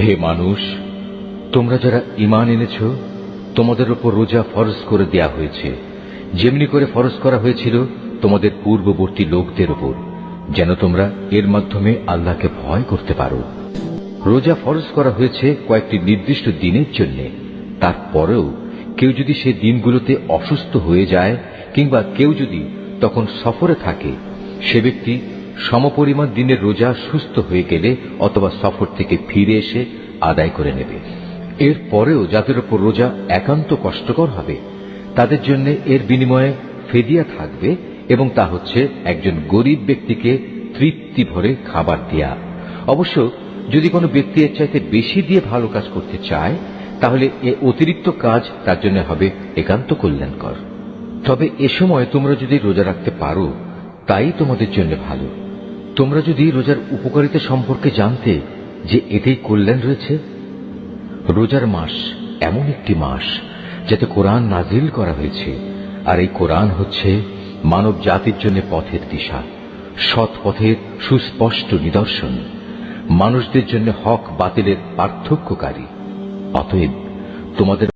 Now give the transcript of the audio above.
হে মানুষ, তোমরা যারা ঈমান এনেছ, তোমাদের উপর রোজা ফরজ করে দেয়া হয়েছে, যেমনি করে ফরজ করা হয়েছিল তোমাদের পূর্ববর্তী লোকদের উপর, যেন তোমরা এর মাধ্যমে আল্লাহকে ভয় করতে পারো। রোজা ফরজ করা হয়েছে কয়েকটি নির্দিষ্ট দিনের জন্য। তারপরেও কেউ যদি সে দিনগুলোতে অসুস্থ হয়ে যায় কিংবা কেউ যদি তখন সফরে থাকে, সে ব্যক্তি সমপরিমাণ দিনের রোজা সুস্থ হয়ে গেলে অথবা সফর থেকে ফিরে এসে আদায় করে নেবে। এর পরেও যাদের উপর রোজা একান্ত কষ্টকর হবে, তাদের জন্য এর বিনিময়ে ফিদিয়া থাকবে, এবং তা হচ্ছে একজন গরিব ব্যক্তিকে তৃপ্তি ভরে খাবার দেয়া। অবশ্য যদি কোনো ব্যক্তি এর চাইতে বেশি দিয়ে ভালো কাজ করতে চায়, তাহলে এ অতিরিক্ত কাজ তার জন্য হবে একান্ত কল্যাণকর। তবে এ সময় তোমরা যদি রোজা রাখতে পারো, তাই তোমাদের জন্য ভালো। তোমরা যদি রোজার উপকারিতা সম্পর্কে জানতে যে এতেই কল্যাণ রয়েছে। রোজার মাস এমন একটি মাস যাতে কোরআন নাজিল করা হয়েছে, আর এই কোরআন হচ্ছে মানব জাতির জন্য পথের দিশা, সৎ পথের সুস্পষ্ট নিদর্শন, মানুষদের জন্য হক বাতিলের পার্থক্যকারী। অতএব তোমাদের